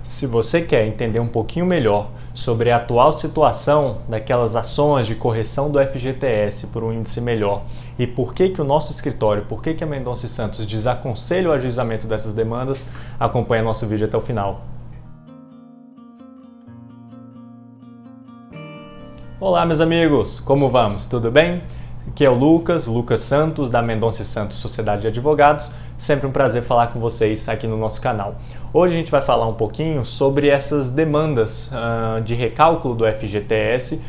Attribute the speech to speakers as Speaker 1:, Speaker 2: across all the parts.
Speaker 1: Se você quer entender um pouquinho melhor sobre a atual situação daquelas ações de correção do FGTS por um índice melhor e por que o nosso escritório, por que a Mendonça Santos desaconselha o ajuizamento dessas demandas, acompanhe nosso vídeo até o final. Olá, meus amigos, como vamos? Tudo bem? Aqui é o Lucas Santos, da Mendonça Santos Sociedade de Advogados. Sempre um prazer falar com vocês aqui no nosso canal. Hoje a gente vai falar um pouquinho sobre essas demandas de recálculo do FGTS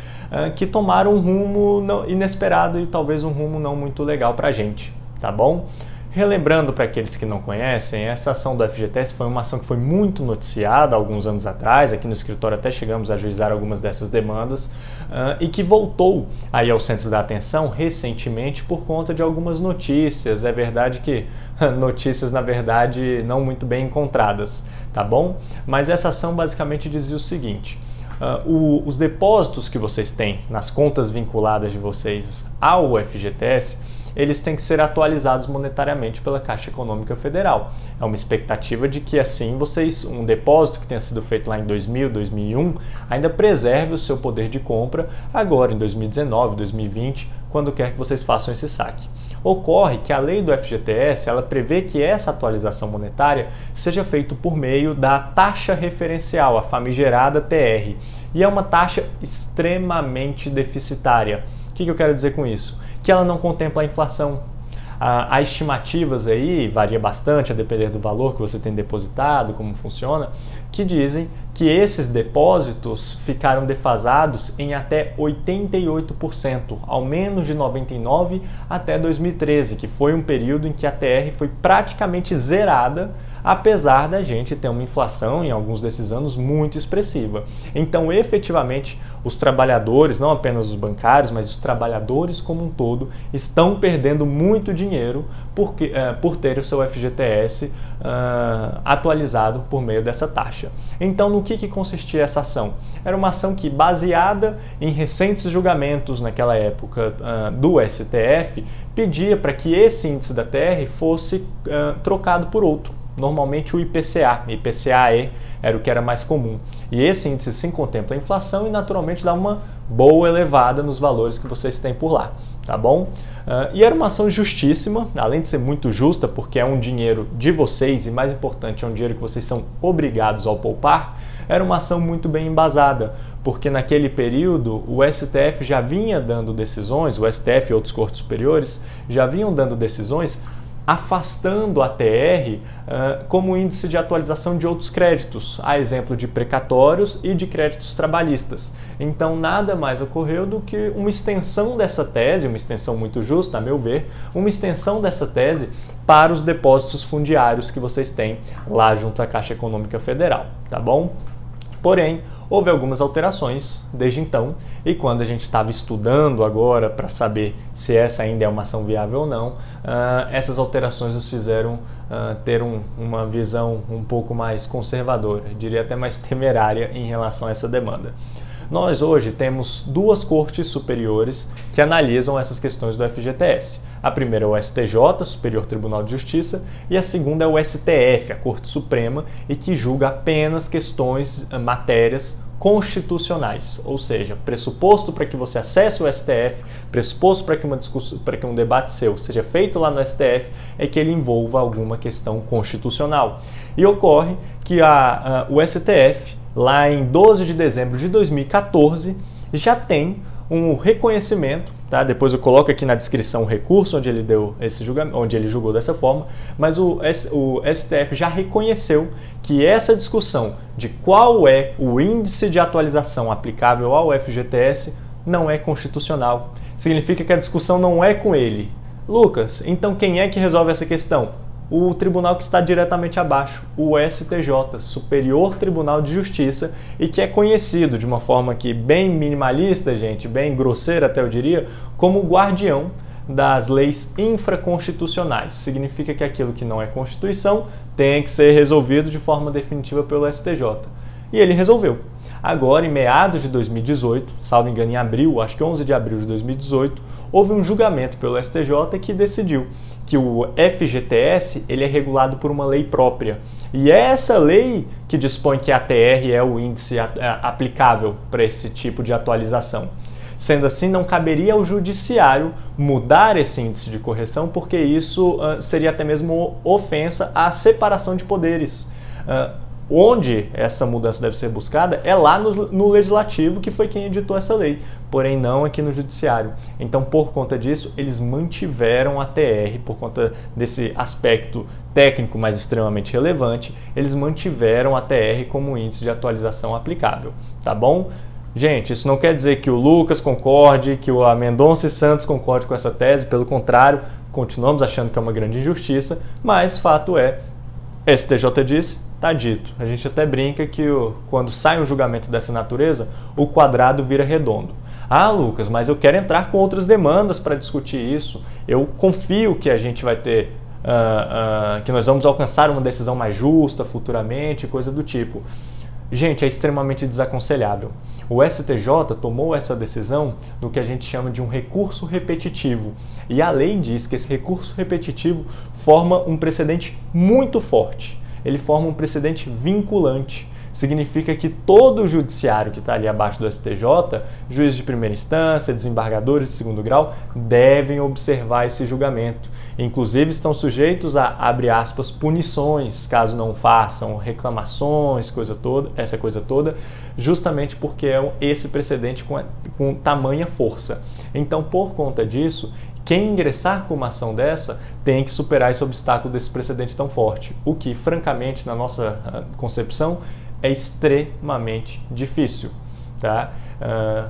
Speaker 1: que tomaram um rumo inesperado e talvez um rumo não muito legal para a gente, tá bom? Relembrando para aqueles que não conhecem, essa ação do FGTS foi uma ação que foi muito noticiada há alguns anos atrás, aqui no escritório até chegamos a ajuizar algumas dessas demandas, e que voltou aí ao centro da atenção recentemente por conta de algumas notícias. É verdade que notícias, na verdade, não muito bem encontradas, tá bom? Mas essa ação basicamente dizia o seguinte: os depósitos que vocês têm nas contas vinculadas de vocês ao FGTS, eles têm que ser atualizados monetariamente pela Caixa Econômica Federal. É uma expectativa de que assim um depósito que tenha sido feito lá em 2000, 2001, ainda preserve o seu poder de compra agora em 2019, 2020, quando quer que vocês façam esse saque. Ocorre que a lei do FGTS, ela prevê que essa atualização monetária seja feita por meio da taxa referencial, a famigerada TR, e é uma taxa extremamente deficitária. O que eu quero dizer com isso? Que ela não contempla a inflação. Há estimativas aí, varia bastante a depender do valor que você tem depositado, como funciona, que dizem que esses depósitos ficaram defasados em até 88%, ao menos de 99 até 2013, que foi um período em que a TR foi praticamente zerada, apesar da gente ter uma inflação em alguns desses anos muito expressiva. Então, efetivamente, os trabalhadores, não apenas os bancários, mas os trabalhadores como um todo, estão perdendo muito dinheiro por ter o seu FGTS atualizado por meio dessa taxa. Então, no que consistia essa ação? Era uma ação que, baseada em recentes julgamentos naquela época do STF, pedia para que esse índice da TR fosse trocado por outro. Normalmente o IPCA-E era o que era mais comum. E esse índice sim contempla a inflação e naturalmente dá uma boa elevada nos valores que vocês têm por lá, tá bom? E era uma ação justíssima, além de ser muito justa, porque é um dinheiro de vocês e, mais importante, é um dinheiro que vocês são obrigados ao poupar. Era uma ação muito bem embasada, porque naquele período o STF já vinha dando decisões, o STF e outros cortes superiores já vinham dando decisões afastando a TR como índice de atualização de outros créditos, a exemplo de precatórios e de créditos trabalhistas. Então, nada mais ocorreu do que uma extensão dessa tese, uma extensão muito justa, a meu ver, uma extensão dessa tese para os depósitos fundiários que vocês têm lá junto à Caixa Econômica Federal, tá bom? Porém, houve algumas alterações desde então, e quando a gente estava estudando agora para saber se essa ainda é uma ação viável ou não, essas alterações nos fizeram ter uma visão um pouco mais conservadora, diria até mais temerária em relação a essa demanda. Nós hoje temos duas cortes superiores que analisam essas questões do FGTS. A primeira é o STJ, Superior Tribunal de Justiça, e a segunda é o STF, a Corte Suprema, e que julga apenas questões, matérias constitucionais, ou seja, pressuposto para que você acesse o STF, pressuposto para que um debate seu seja feito lá no STF, é que ele envolva alguma questão constitucional. E ocorre que o STF, lá em 12 de dezembro de 2014, já tem um reconhecimento, tá? Depois eu coloco aqui na descrição o recurso onde ele deu esse julgamento, onde ele julgou dessa forma, mas o STF já reconheceu que essa discussão de qual é o índice de atualização aplicável ao FGTS não é constitucional. Significa que a discussão não é com ele. Lucas, então quem é que resolve essa questão? O tribunal que está diretamente abaixo, o STJ, Superior Tribunal de Justiça, e que é conhecido de uma forma que bem minimalista, gente, bem grosseira até eu diria, como o guardião das leis infraconstitucionais. Significa que aquilo que não é Constituição tem que ser resolvido de forma definitiva pelo STJ. E ele resolveu. Agora, em meados de 2018, salvo engano em abril, acho que 11 de abril de 2018, houve um julgamento pelo STJ que decidiu que o FGTS ele é regulado por uma lei própria. E é essa lei que dispõe que a ATR é o índice aplicável para esse tipo de atualização. Sendo assim, não caberia ao judiciário mudar esse índice de correção, porque isso seria até mesmo ofensa à separação de poderes. Onde essa mudança deve ser buscada é lá no Legislativo, que foi quem editou essa lei, porém não aqui no Judiciário. Então, por conta disso, eles mantiveram a TR, por conta desse aspecto técnico, mas extremamente relevante, eles mantiveram a TR como índice de atualização aplicável, tá bom? Gente, isso não quer dizer que o Lucas concorde, que a Mendonça e Santos concorde com essa tese, pelo contrário, continuamos achando que é uma grande injustiça, mas fato é, STJ disse, está dito. A gente até brinca que quando sai um julgamento dessa natureza, o quadrado vira redondo. Ah, Lucas, mas eu quero entrar com outras demandas para discutir isso. Eu confio que a gente vai ter, que nós vamos alcançar uma decisão mais justa futuramente, coisa do tipo. Gente, é extremamente desaconselhável. O STJ tomou essa decisão no que a gente chama de um recurso repetitivo. E a lei diz que esse recurso repetitivo forma um precedente muito forte. Ele forma um precedente vinculante. Significa que todo o judiciário que está ali abaixo do STJ, juízes de primeira instância, desembargadores de segundo grau, devem observar esse julgamento. Inclusive estão sujeitos a, abre aspas, punições, caso não façam, reclamações, essa coisa toda, justamente porque é esse precedente com tamanha força. Então, por conta disso, quem ingressar com uma ação dessa tem que superar esse obstáculo desse precedente tão forte, o que, francamente, na nossa concepção, é extremamente difícil. Tá?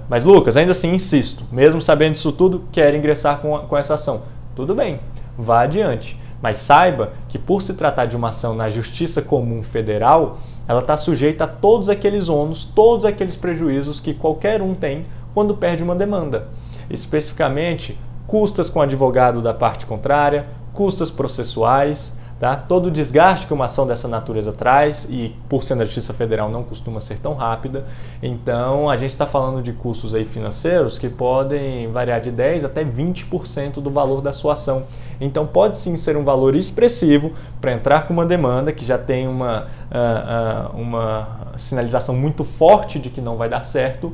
Speaker 1: Mas, Lucas, ainda assim, insisto, mesmo sabendo disso tudo, quer ingressar com essa ação. Tudo bem, vá adiante. Mas saiba que, por se tratar de uma ação na Justiça Comum Federal, ela está sujeita a todos aqueles ônus, todos aqueles prejuízos que qualquer um tem quando perde uma demanda. Especificamente, custas com o advogado da parte contrária, custas processuais, tá? Todo o desgaste que uma ação dessa natureza traz, e por ser na Justiça Federal não costuma ser tão rápida, então a gente está falando de custos aí financeiros que podem variar de 10% até 20% do valor da sua ação. Então pode sim ser um valor expressivo para entrar com uma demanda que já tem uma sinalização muito forte de que não vai dar certo,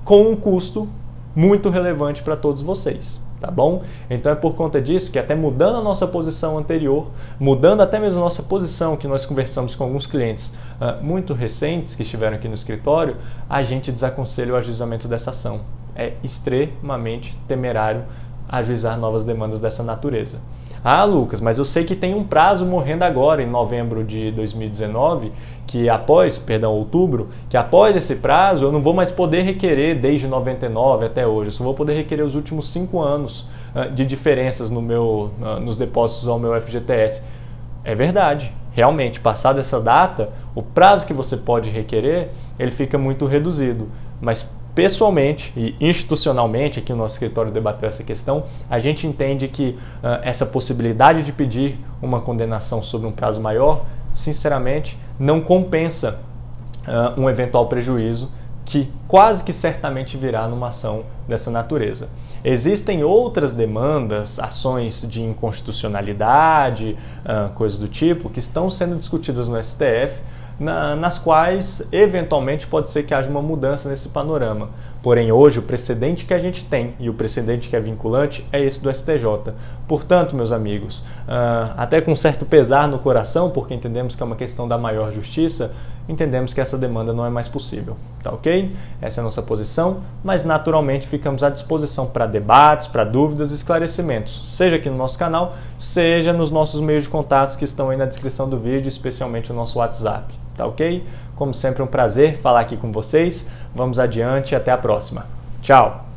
Speaker 1: com um custo muito relevante para todos vocês, tá bom? Então é por conta disso que, até mudando a nossa posição anterior, mudando até mesmo a nossa posição, que nós conversamos com alguns clientes muito recentes que estiveram aqui no escritório, a gente desaconselha o ajuizamento dessa ação. É extremamente temerário ajuizar novas demandas dessa natureza. Ah, Lucas, mas eu sei que tem um prazo morrendo agora, em novembro de 2019, outubro, que após esse prazo eu não vou mais poder requerer desde 99 até hoje, eu só vou poder requerer os últimos 5 anos de diferenças nos depósitos ao meu FGTS. É verdade, realmente, passada essa data, o prazo que você pode requerer, ele fica muito reduzido, mas pessoalmente e institucionalmente, aqui no nosso escritório debateu essa questão, a gente entende que essa possibilidade de pedir uma condenação sobre um prazo maior, sinceramente, não compensa um eventual prejuízo que quase que certamente virá numa ação dessa natureza. Existem outras demandas, ações de inconstitucionalidade, coisas do tipo, que estão sendo discutidas no STF, nas quais, eventualmente, pode ser que haja uma mudança nesse panorama. Porém, hoje, o precedente que a gente tem e o precedente que é vinculante é esse do STJ. Portanto, meus amigos, até com certo pesar no coração, porque entendemos que é uma questão da maior justiça, entendemos que essa demanda não é mais possível, tá ok? Essa é a nossa posição, mas naturalmente ficamos à disposição para debates, para dúvidas e esclarecimentos, seja aqui no nosso canal, seja nos nossos meios de contatos que estão aí na descrição do vídeo, especialmente o nosso WhatsApp, tá ok? Como sempre, um prazer falar aqui com vocês, vamos adiante e até a próxima. Tchau!